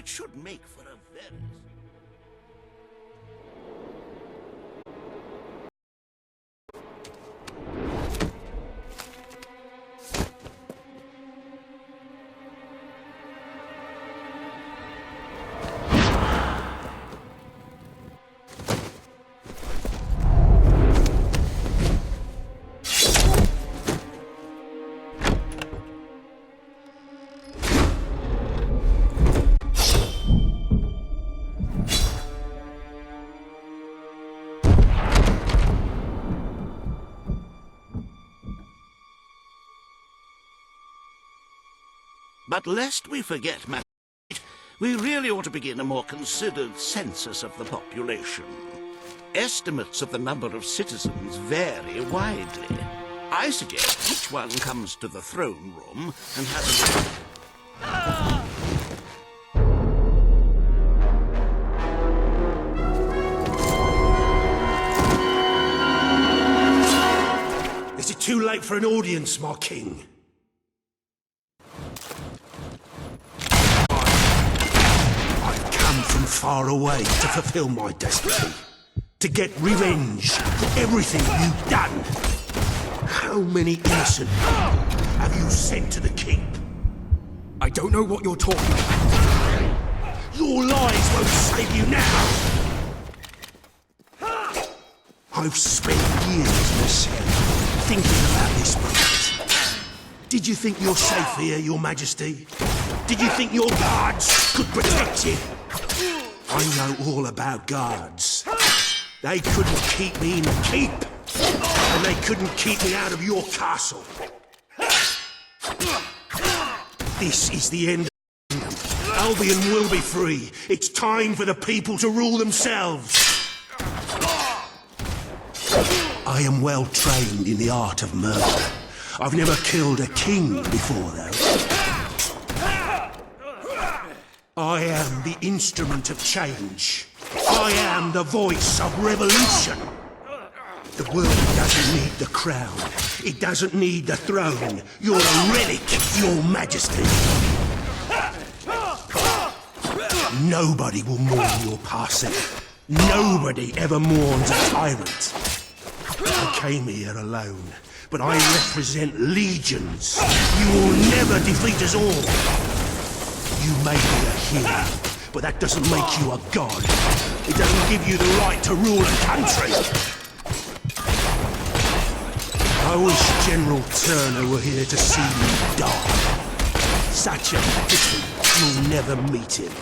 It should make for a very... But lest we forget, we really ought to begin a more considered census of the population. Estimates of the number of citizens vary widely. I suggest each one comes to the throne room and has a... Is it too late for an audience, my king? From far away to fulfill my destiny, to get revenge for everything you've done. How many innocent people have you sent to the keep? I don't know what you're talking about. Your lies won't save you now. I've spent years myself thinking about this moment. Did you think you're safe here, your majesty? Did you think your guards could protect you? I know all about guards. They couldn't keep me in the keep, and they couldn't keep me out of your castle. This is the end of the kingdom. Albion will be free. It's time for the people to rule themselves. I am well trained in the art of murder. I've never killed a king before, though. I am the instrument of change. I am the voice of revolution. The world doesn't need the crown. It doesn't need the throne. You're a relic, your majesty. Nobody will mourn your passing. Nobody ever mourns a tyrant. I came here alone, but I represent legions. You will never defeat us all. You may be a hero, but that doesn't make you a god. It doesn't give you the right to rule a country. I wish General Turner were here to see me die. Such a pity you'll never meet him.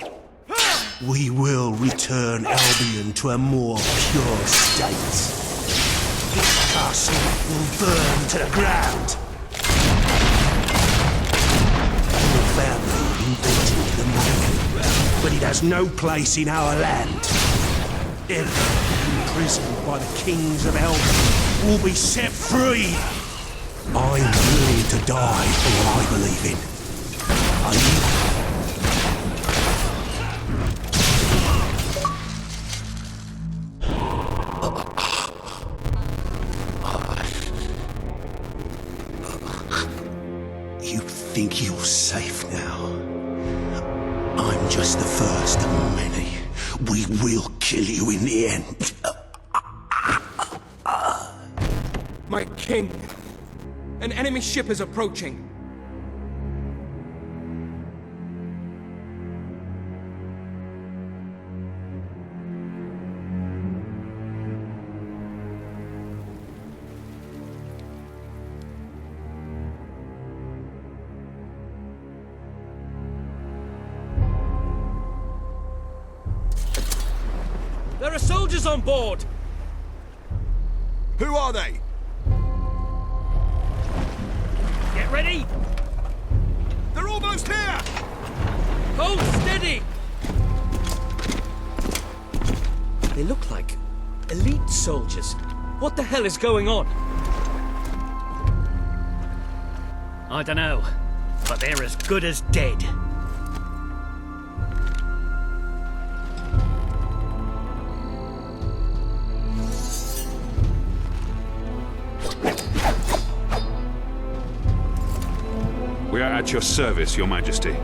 We will return Albion to a more pure state. This castle will burn to the ground. Your family invented the monarchy, but it has no place in our land. Everyone imprisoned by the kings of Albion will be set free. I'm willing to die for what I believe in. Are you? You think you're safe now? I'm just the first of many. We will kill you in the end. My king! An enemy ship is approaching. There are soldiers on board! Who are they? Get ready! They're almost here! Hold steady! They look like elite soldiers. What the hell is going on? I don't know, but they're as good as dead. We are at your service, Your Majesty.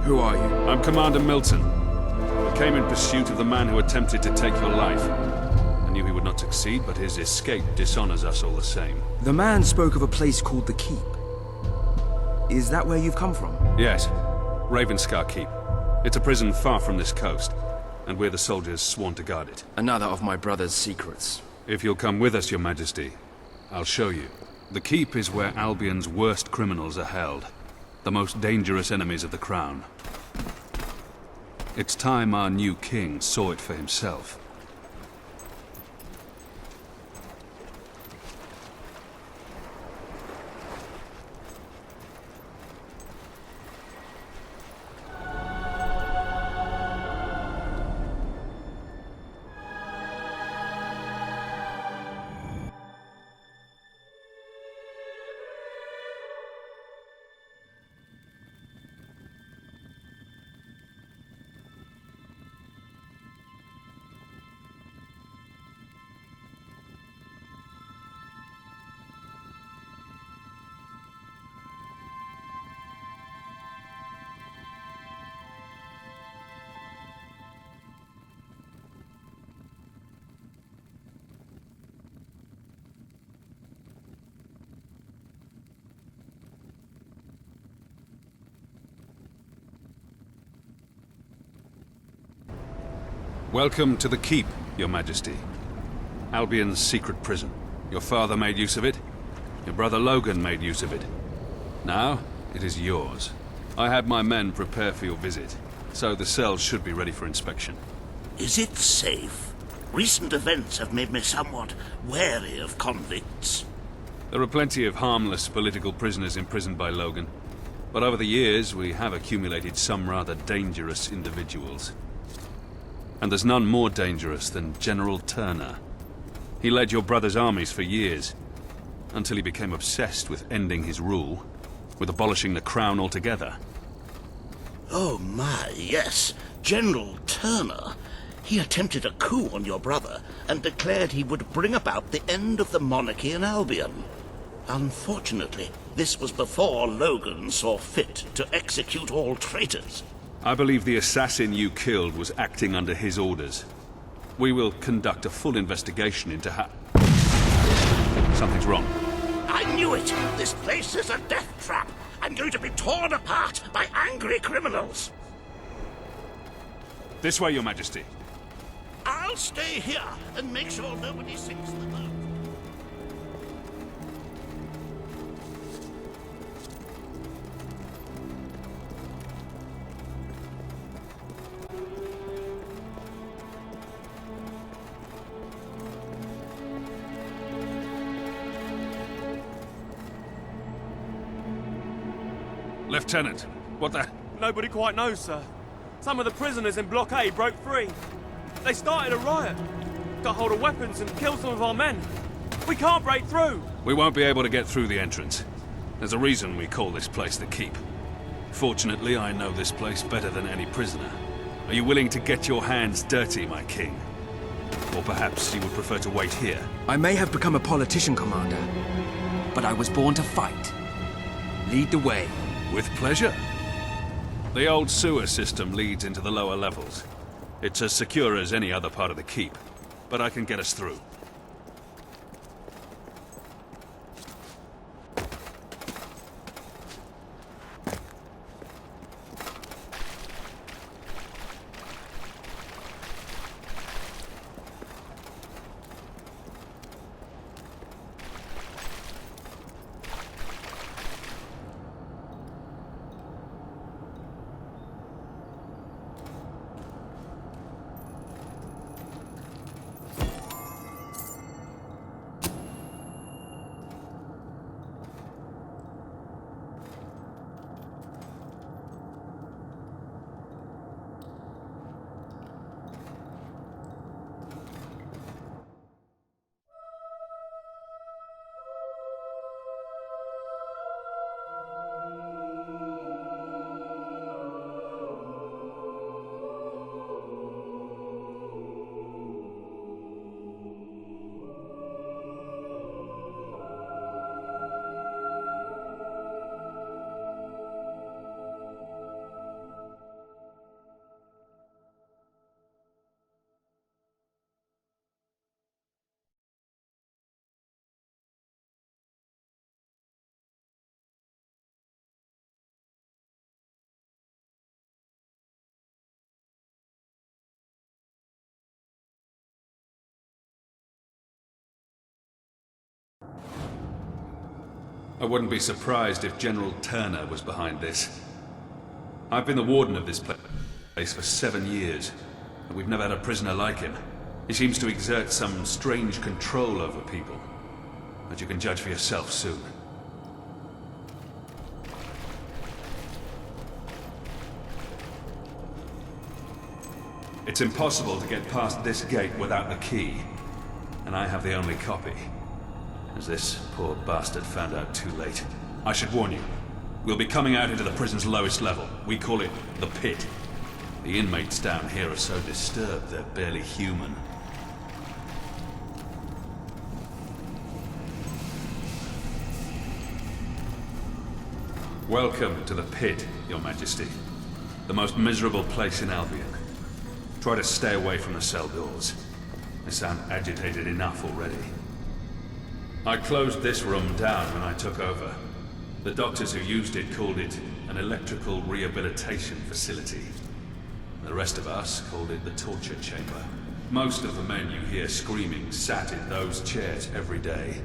Who are you? I'm Commander Milton. I came in pursuit of the man who attempted to take your life. I knew he would not succeed, but his escape dishonors us all the same. The man spoke of a place called the Keep. Is that where you've come from? Yes, Ravenscar Keep. It's a prison far from this coast, and we're the soldiers sworn to guard it. Another of my brother's secrets. If you'll come with us, Your Majesty, I'll show you. The Keep is where Albion's worst criminals are held, the most dangerous enemies of the Crown. It's time our new king saw it for himself. Welcome to the Keep, Your Majesty. Albion's secret prison. Your father made use of it. Your brother Logan made use of it. Now, it is yours. I had my men prepare for your visit, so the cells should be ready for inspection. Is it safe? Recent events have made me somewhat wary of convicts. There are plenty of harmless political prisoners imprisoned by Logan, but over the years we have accumulated some rather dangerous individuals. And there's none more dangerous than General Turner. He led your brother's armies for years, until he became obsessed with ending his rule, with abolishing the crown altogether. Oh my, yes. General Turner. He attempted a coup on your brother and declared he would bring about the end of the monarchy in Albion. Unfortunately, this was before Logan saw fit to execute all traitors. I believe the assassin you killed was acting under his orders. We will conduct a full investigation into how... Something's wrong. I knew it! This place is a death trap! I'm going to be torn apart by angry criminals! This way, Your Majesty. I'll stay here and make sure nobody sinks the boat. Lieutenant, what the... Nobody quite knows, sir. Some of the prisoners in Block A broke free. They started a riot, got hold of weapons and killed some of our men. We can't break through. We won't be able to get through the entrance. There's a reason we call this place the Keep. Fortunately, I know this place better than any prisoner. Are you willing to get your hands dirty, my king? Or perhaps you would prefer to wait here? I may have become a politician, Commander, but I was born to fight. Lead the way. With pleasure. The old sewer system leads into the lower levels. It's as secure as any other part of the Keep, but I can get us through. I wouldn't be surprised if General Turner was behind this. I've been the warden of this place for 7 years, and we've never had a prisoner like him. He seems to exert some strange control over people, but you can judge for yourself soon. It's impossible to get past this gate without the key, and I have the only copy. As this poor bastard found out too late. I should warn you, we'll be coming out into the prison's lowest level. We call it the pit. The inmates down here are so disturbed they're barely human. Welcome to the pit, Your Majesty. The most miserable place in Albion. Try to stay away from the cell doors. They sound agitated enough already. I closed this room down when I took over. The doctors who used it called it an electrical rehabilitation facility. The rest of us called it the torture chamber. Most of the men you hear screaming sat in those chairs every day.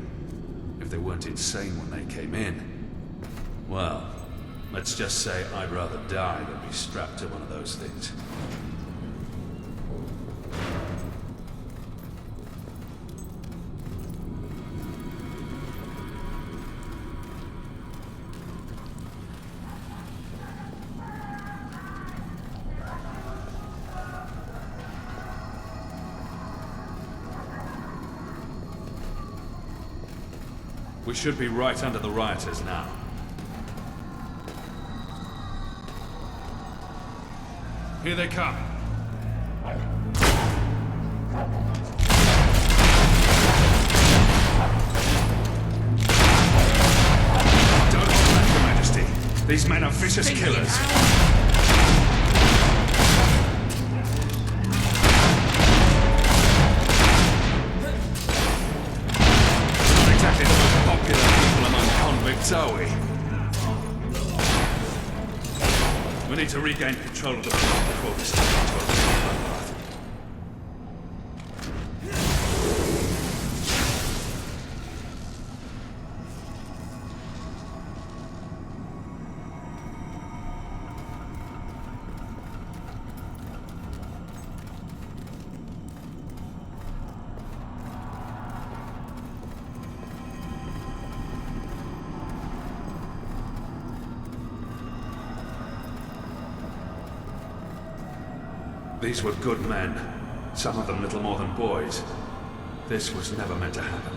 If they weren't insane when they came in, well, let's just say I'd rather die than be strapped to one of those things. We should be right under the rioters now. Here they come. Don't let Your Majesty. These men are vicious killers. Are we? We need to regain control of the plot before this turns into a bloodbath. These were good men, some of them little more than boys. This was never meant to happen.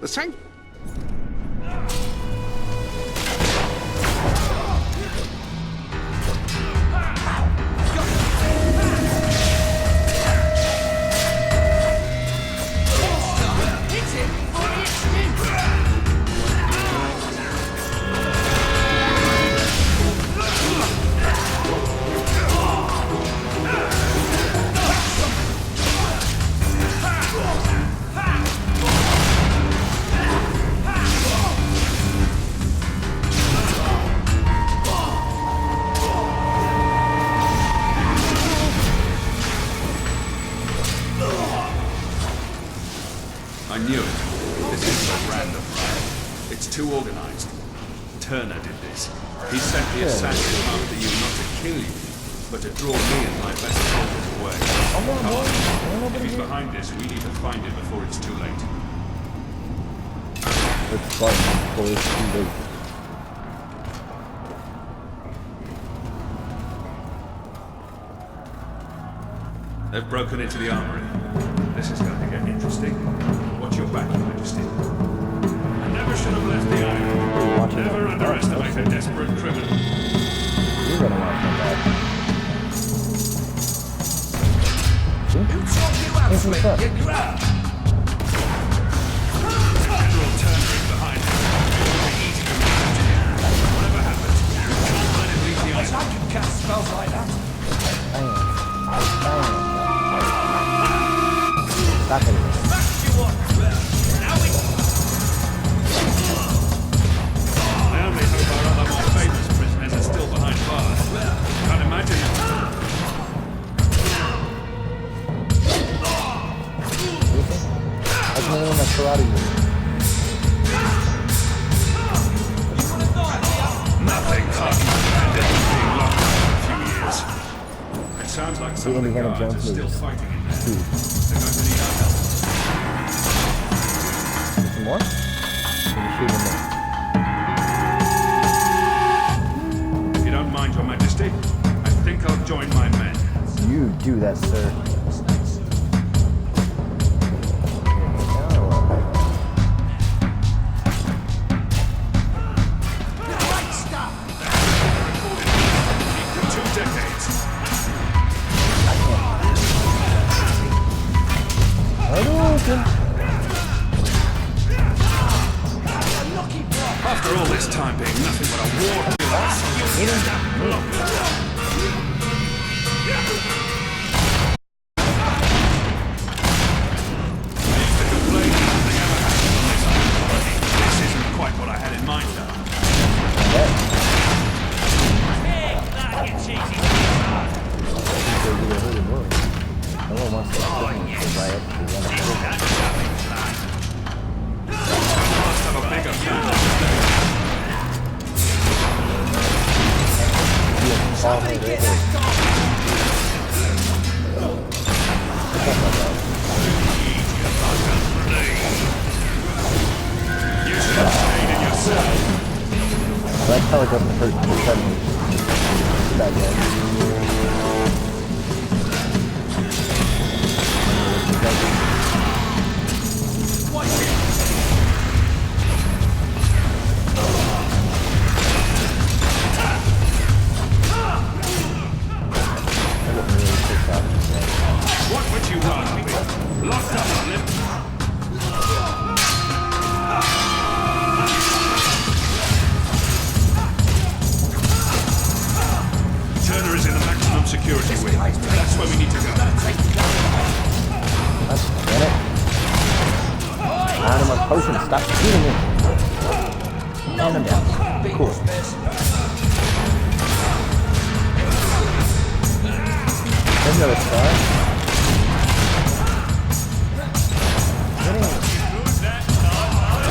The same. Turner did this. He sent the assassin after you not to kill you, but to draw me and my best soldiers away. Come on. If he's behind this, we need to find him before it's too late. Let's fight before it's too late. They've broken into the armory. This is going to get interesting. Watch your back, Your Majesty. I never should have left the island. Never underestimate a desperate criminal. You're gonna want to come back. Who taught you how to make your grab? General Turner is behind him. It will be easy to manage him. Whatever happens, can't let him leave the island. I can cast spells like that. Stop it. Back you up. Now we... I only hope our other more famous prisoners are still behind bars. Can't imagine it. I can learn my karate move. Nothing happened being locked up for a few years. It sounds like some of the Indiana guards are Jones still movies. fighting in there. Two. They're going to need our help. Some more? Can you shoot them If you don't mind, Your Majesty, I think I'll join my men. in? You do that, sir. Right stop. For 2 decades. After all this time being nothing but a war This isn't quite what I had in mind, though. No one wants to riot. Must have a bigger plan. You should have stayed in your cell. That color doesn't hurt the suddenly. That guy. What would you rather be? Locked up on it? Turner is in the maximum security wing. That's where we need to go. Get it? Animal potion, stop shooting me. And I'm down. Cool. There's no star.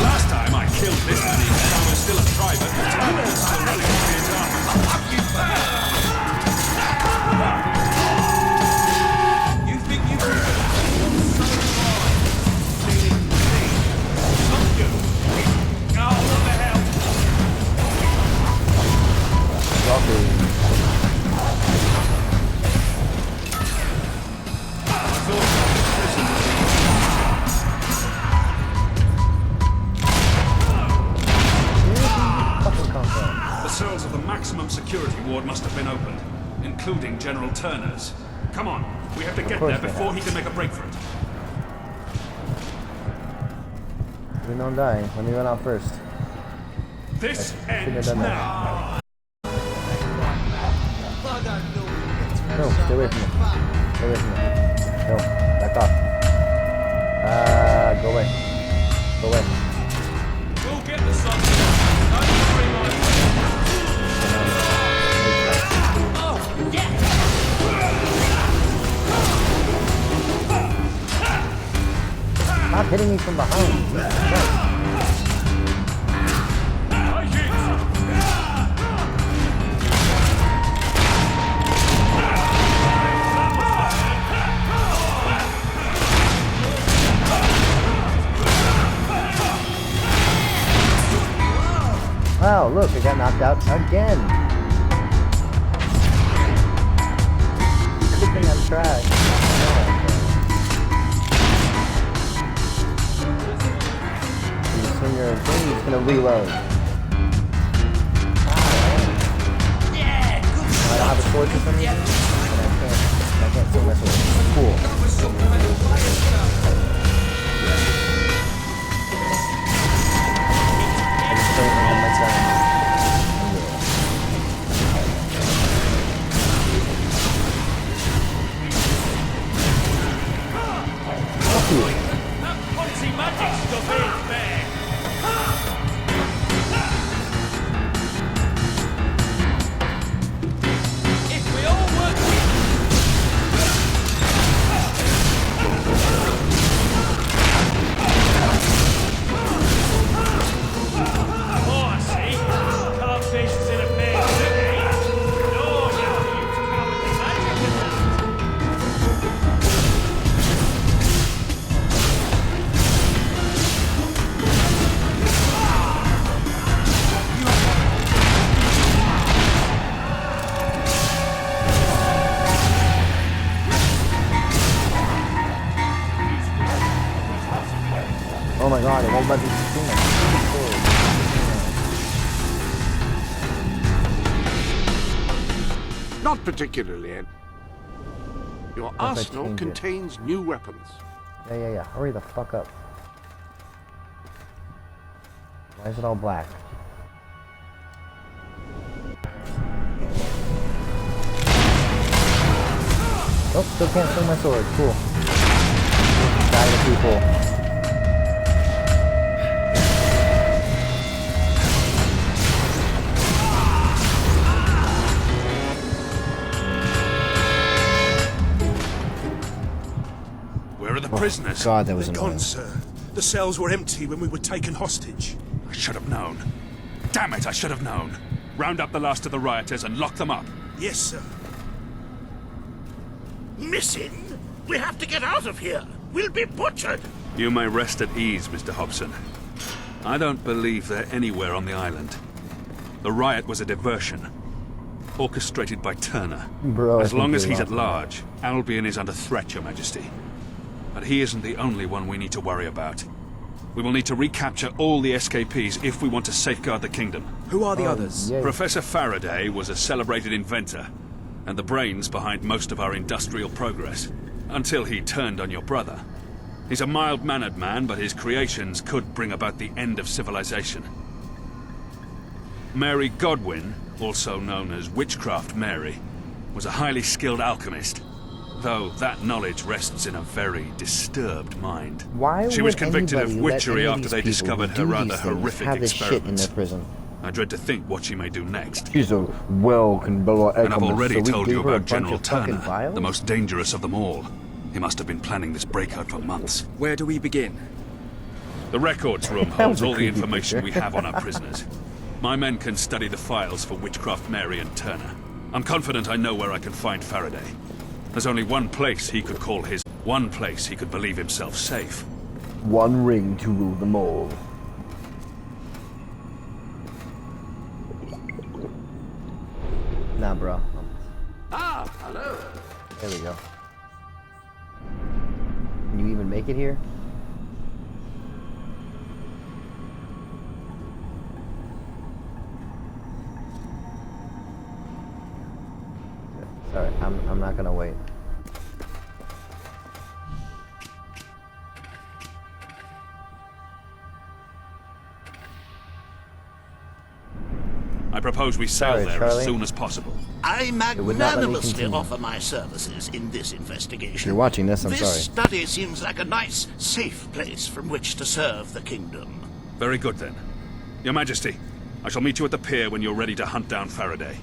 Last time I killed this many men, I was still a private. Turner was still running with his army. You think you can... The cells of the maximum security ward must have been opened, including General Turner's. Come on, we have to get there before he can make a break for it. We don't die. Let me run out first. This Shouldn't have ends done that. now. No, stay away from me. Stay away from me. No, back off. Go away. Go away. We'll get the sun. Don't worry, my Stop hitting me from behind. Jesus Christ. Wow, look, I got knocked out again. Cooking on trash. You swing your thing, it's gonna reload. I don't have a sword for some reason, and I can't swing my sword. Cool. I just don't have my gun. Fuck you. That policy magic stuff is bad. If we all work oh, I see. Carved faces in a bed. No, you have to use cowardly magic in that. Oh my god, it won't let me swing my sword. Not particularly. Your I arsenal change it? contains new weapons. Yeah. Hurry the fuck up. Why is it all black? Oh, still can't swing my sword. Cool. Die to people. Where are the prisoners? God, that was They're annoying. gone, sir. The cells were empty when we were taken hostage. I should have known. Damn it, I should have known. Round up the last of the rioters and lock them up. Yes, sir. Missing? We have to get out of here. We'll be butchered. You may rest at ease, Mr. Hobson. I don't believe they're anywhere on the island. The riot was a diversion, orchestrated by Turner. Bro, as long as he's at large, Albion is under threat, Your Majesty. But he isn't the only one we need to worry about. We will need to recapture all the escapees if we want to safeguard the kingdom. Who are the others? Yay. Professor Faraday was a celebrated inventor, and the brains behind most of our industrial progress, until he turned on your brother. He's a mild-mannered man, but his creations could bring about the end of civilization. Mary Godwin, also known as Witchcraft Mary, was a highly skilled alchemist, though that knowledge rests in a very disturbed mind. Why She was would convicted of anybody let witchery any of after these they people discovered who her do rather these things horrific have this shit in experiments. their prison? I dread to think what she may do next. She's a well-controlled And I've already so we told you gave her a about bunch General of fucking Turner, vials? the most dangerous of them all. He must have been planning this breakout for months. Where do we begin? The records room That holds was a all the creepy information picture. we have on our prisoners. My men can study the files for Witchcraft Mary and Turner. I'm confident I know where I can find Faraday. There's only one place he could call his, one place he could believe himself safe. One ring to rule them all. Nah, bro. Ah, hello. There we go. Can you even make it here? Sorry, I'm not gonna wait. I propose we sail Sorry, there Charlie. as soon as possible. I would not let me magnanimously continue. offer my services in this investigation. If you're watching this, I'm This sorry. study seems like a nice, safe place from which to serve the kingdom. Very good then. Your Majesty, I shall meet you at the pier when you're ready to hunt down Faraday.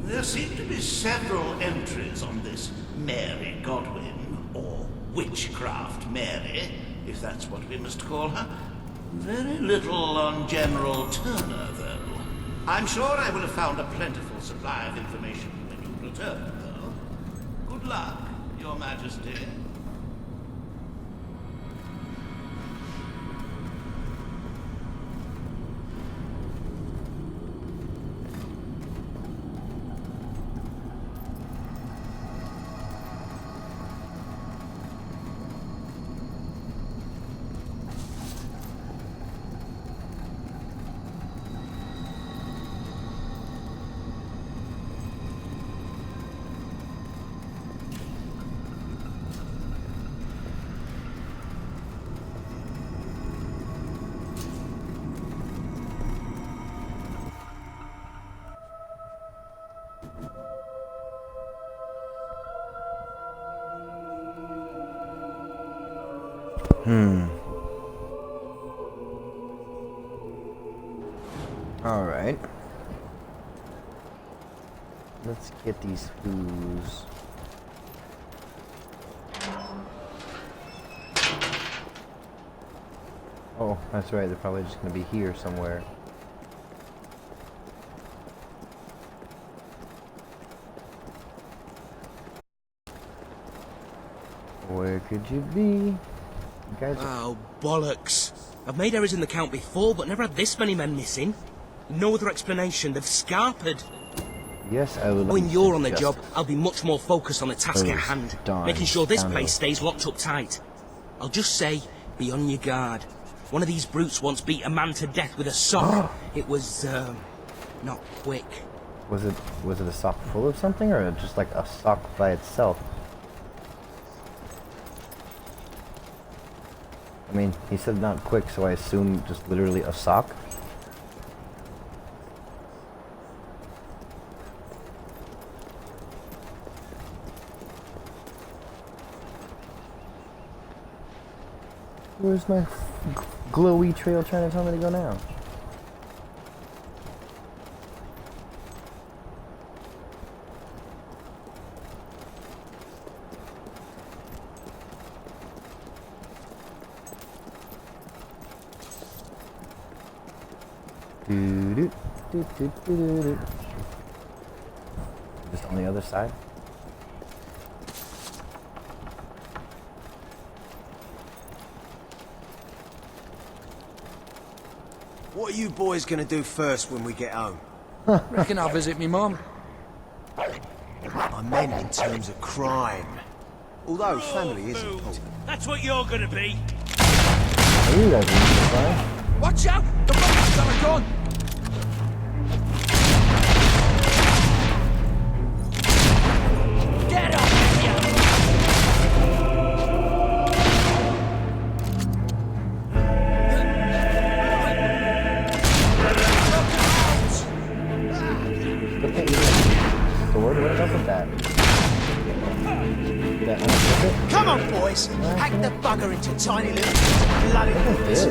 There seem to be several entries on this Mary Godwin, or Witchcraft Mary, if that's what we must call her. Very little on General Turner, though. I'm sure I will have found a plentiful supply of information when you return, though. Good luck, Your Majesty. Alright. Let's get these foos. Oh, that's right, they're probably just gonna be here somewhere. Where could you be? You guys are... Oh, bollocks. I've made errors in the count before, but never had this many men missing. No other explanation. They've scarpered. Yes, I would. When you're on the job, I'll be much more focused on the task at hand, darn making sure this scoundrels. place stays locked up tight. I'll just say, be on your guard. One of these brutes once beat a man to death with a sock. It was, not quick. Was it a sock full of something, or just like a sock by itself? I mean, he said not quick, so I assume just literally a sock. Where's my glowy trail trying to tell me to go now? Just on the other side. What are you boys gonna do first when we get home? Reckon I'll visit me mum. I meant in terms of crime. Although family is important. That's what you're gonna be. Are you guys ready to fly? Watch out! The rocket's got a gun! Get up, Look at you. Sword? What up with that? Did I unequip it? Come on, boys! Hack the bugger into tiny little bloody bullets. I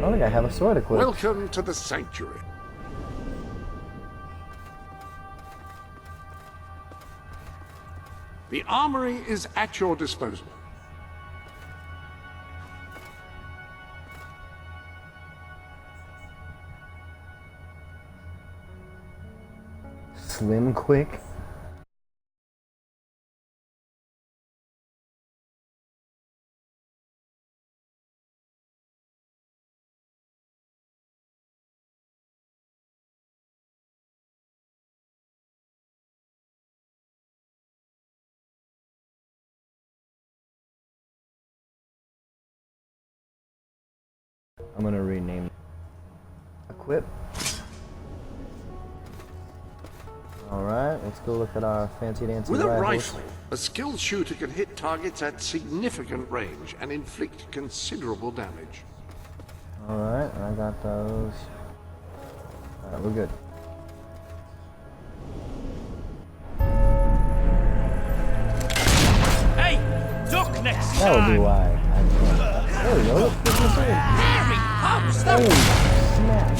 don't think I have a sword equipped. Welcome to the sanctuary. The armory is at your disposal. Slim quick. I'm gonna rename equip. Alright, let's go look at our fancy dancy With a rifles. rifle, a skilled shooter can hit targets at significant range and inflict considerable damage. Alright, I got those. Alright, we're good. Hey, duck next That would be time. why. There we go. Let's get this in. Harry, pops Oh, snap.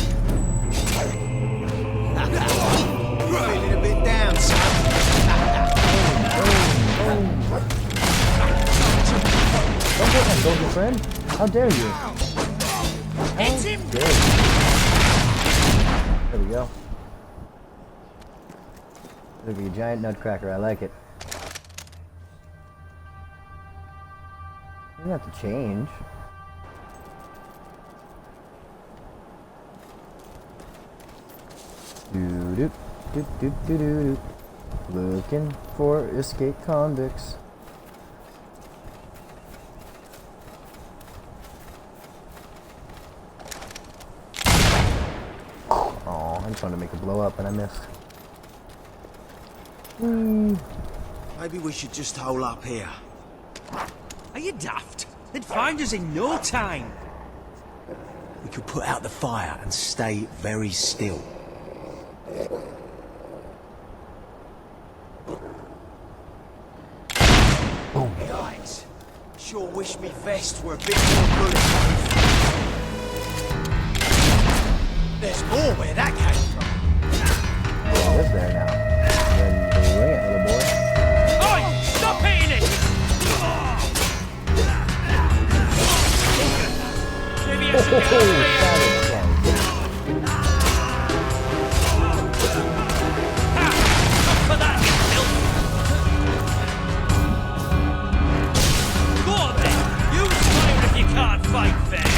Feeling a bit down, son. Don't get my golden friend. How dare you? Hit him. Dare you? There we go. It'll be a giant nutcracker. I like it. You don't have to change. Doo doo doo doo doo doo. Looking for escaped convicts. Oh, I just wanted to make it blow up and I missed. Maybe we should just hole up here. Are you daft? They'd find us in no time. We could put out the fire and stay very still. Boom. Sure wish me vest were a bit more bulletproof. There's more where that came from. Oh, it's there now. Then bring it, little boy. Oi! Stop hitting it! Maybe I should get out of here. Savage scan. For that, you filth! Go on then! Use fire if you can't fight fair!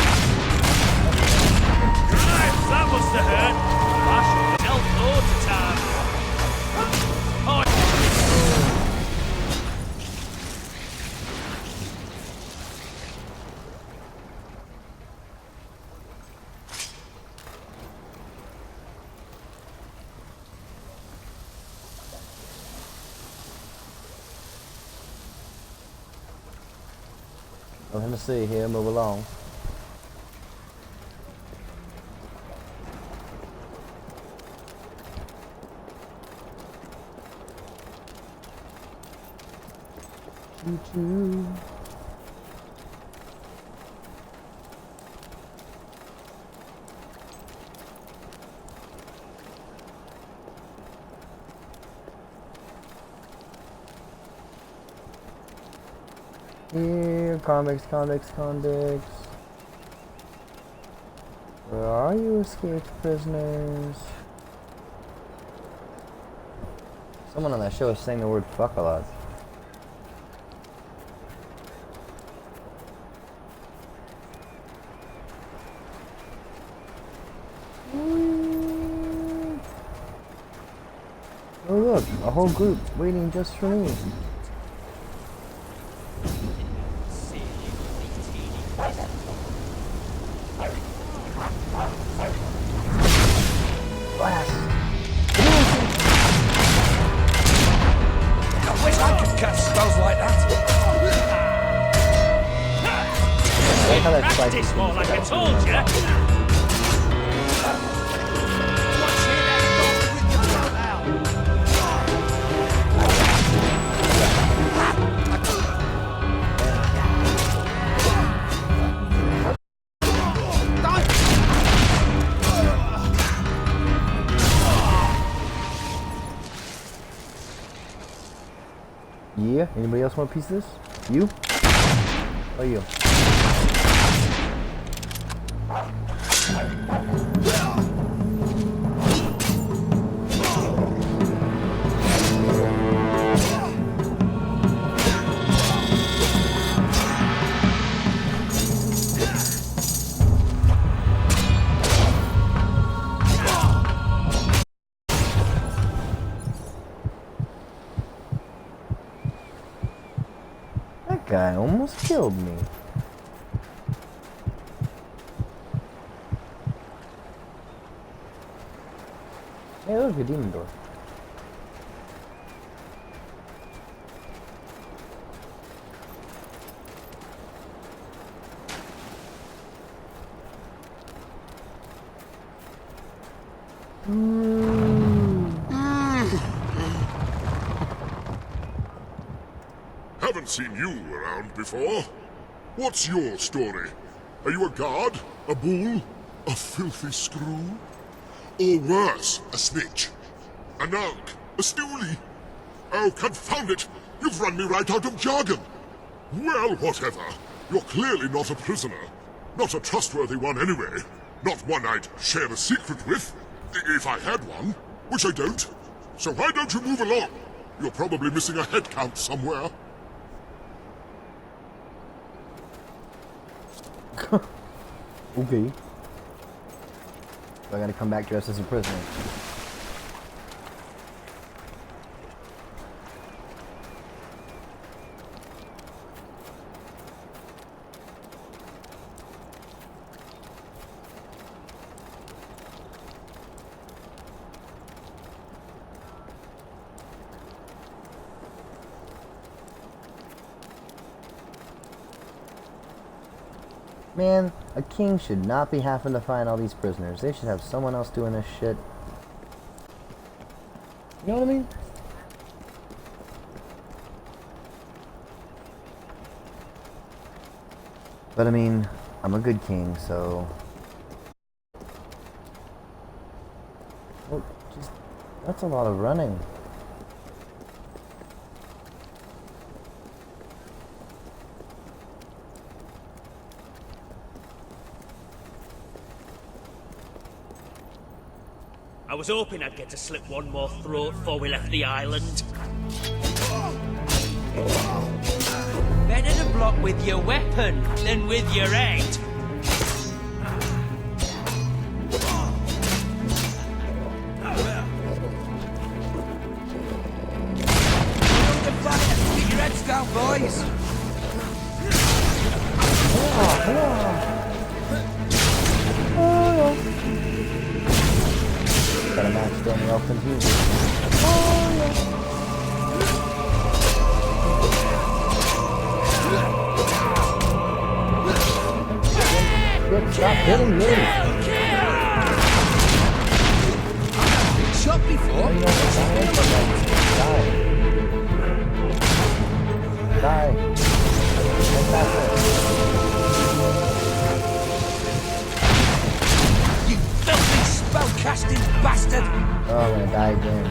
Right, that must have hurt! I should have dealt loads of times! Oh, Let me see here, move along. Choo-choo. Here, convicts. Where are you, escaped prisoners? Someone on that show is saying the word fuck a lot. Oh look, a whole group waiting just for me. practice more like I told you! Yeah, anybody else want a piece of this? You? Or you? That guy almost killed me. Hey, look, a demon door. Haven't seen you around before. What's your story? Are you a guard? A bull? A filthy screw? Or worse, a snitch? A narc? A stoolie? Oh, confound it! You've run me right out of jargon! Well, whatever. You're clearly not a prisoner. Not a trustworthy one anyway. Not one I'd share a secret with. If I had one. Which I don't. So why don't you move along? You're probably missing a head count somewhere. Okay. So I gotta come back dressed as a prisoner. Man, a king should not be having to find all these prisoners. They should have someone else doing this shit. You know what I mean? But I mean, I'm a good king, so... Oh, just... That's a lot of running. I was hoping I'd get to slip one more throat before we left the island. Better to block with your weapon than with your head. Get your heads down, boys. Got a match standing off confusion. Stop hitting me! Shot before? Die. Die. You filthy spellcasting bastard! Oh, I'm gonna die again.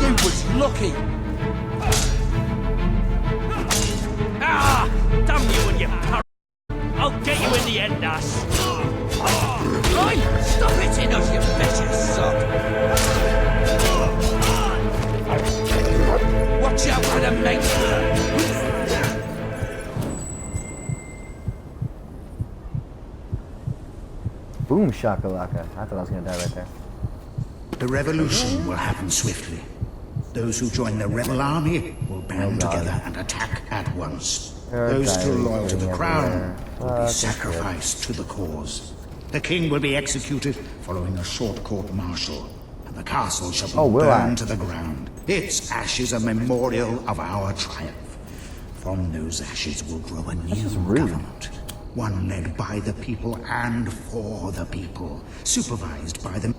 You was lucky! Ah! Damn you and your parrot! I'll get you in the end, ass! Right! Stop hitting us, you vicious sod! Watch out for the mate! Boom shakalaka. I thought I was gonna die right there. The revolution will happen swiftly. Those who join the rebel army will band together and attack at once. Those still loyal to the crown will be sacrificed to the cause. The king will be executed following a short court-martial, and the castle shall be burned to the ground. Its ashes a memorial of our triumph. From those ashes will grow a new government. One led by the people and for the people, supervised by them.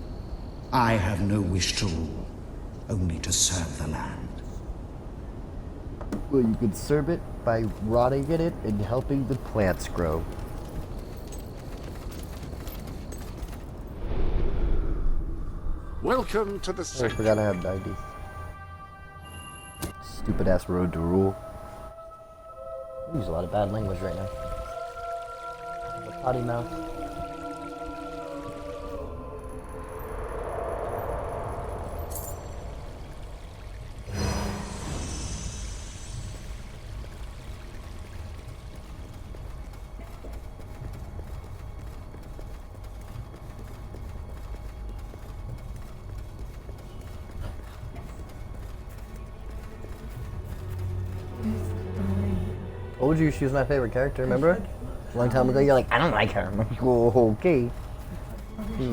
I have no wish to rule, only to serve the land. Well, you could serve it by rotting in it and helping the plants grow. Welcome to the I forgot I have 90. Stupid ass road to rule. I use a lot of bad language right now. The potty mouth. Told you she was my favorite character, remember? A long time ago, you're like, I don't like her. I'm like, oh, okay. She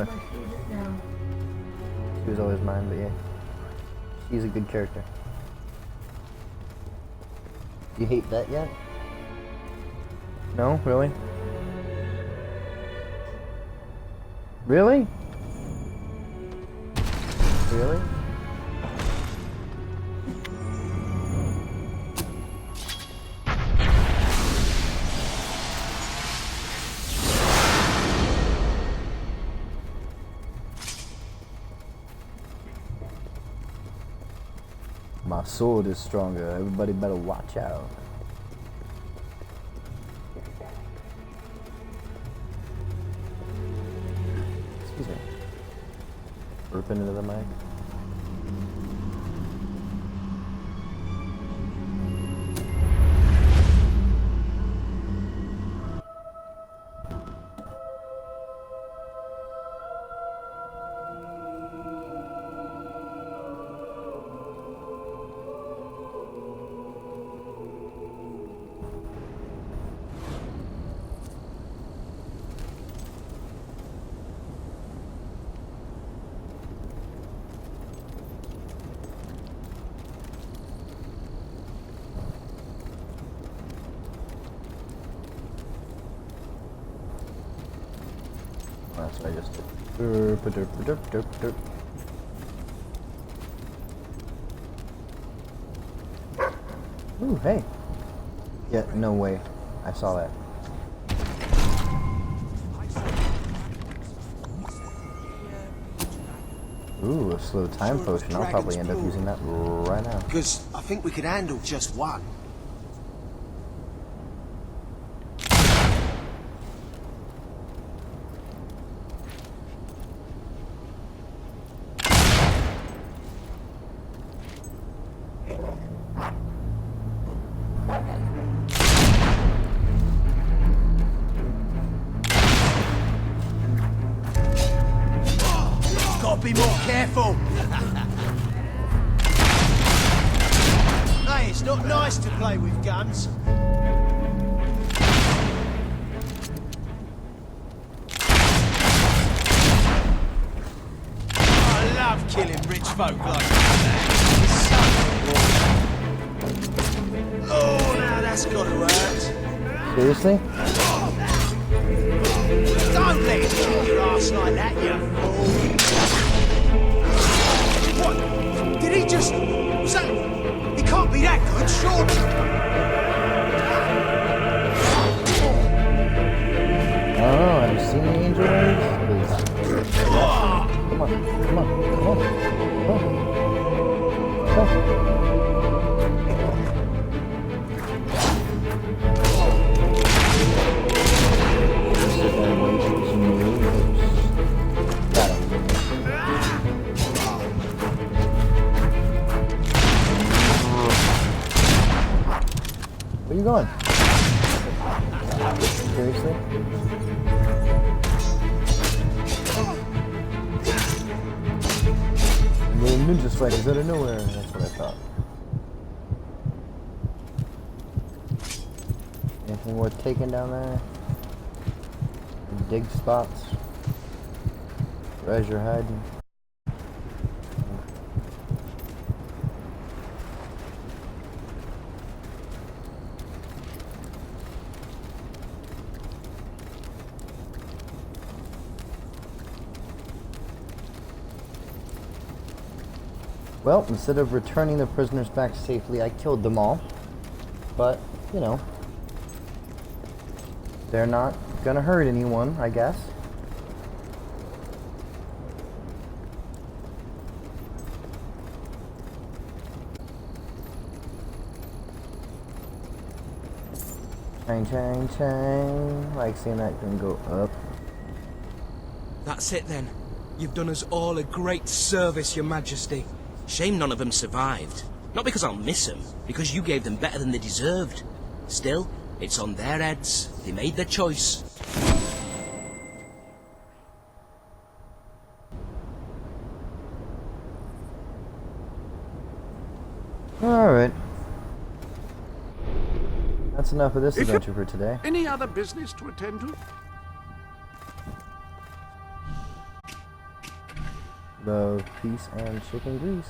was always mine, but yeah. She's a good character. Do you hate that yet? No? Really? Really? Really? My sword is stronger. Everybody better watch out. Excuse me. Burping into the mic. That's what I just did. Derp, derp, derp, derp, derp. Ooh, hey. Yeah, no way. I saw that. Ooh, a slow time potion. I'll probably end up using that right now. Because I think we could handle just one. Gotta be more careful. Hey, it's not nice to play with guns. I love killing rich folk like that. Oh, now that's gotta hurt. Seriously? Don't let it hit your ass like that, you fool. What? Did he just... say... He can't be that good, surely. Oh, have you seen the angel wings? Come on, come on, come on, come on. Come on. Sit there and wait for some moves. Got him. Where you going? Seriously? Little ninja fighters out of nowhere. That's what I thought. Anything worth taking down there? Dig spots? Treasure hiding? Well, instead of returning the prisoners back safely, I killed them all. But, you know, they're not gonna hurt anyone, I guess. Chang, chang, chang. Like seeing that thing go up. That's it then. You've done us all a great service, Your Majesty. Shame none of them survived. Not because I'll miss them, because you gave them better than they deserved. Still, it's on their heads. They made their choice. Alright. That's enough of this adventure for today. Any other business to attend to? Love, peace, and chicken grease.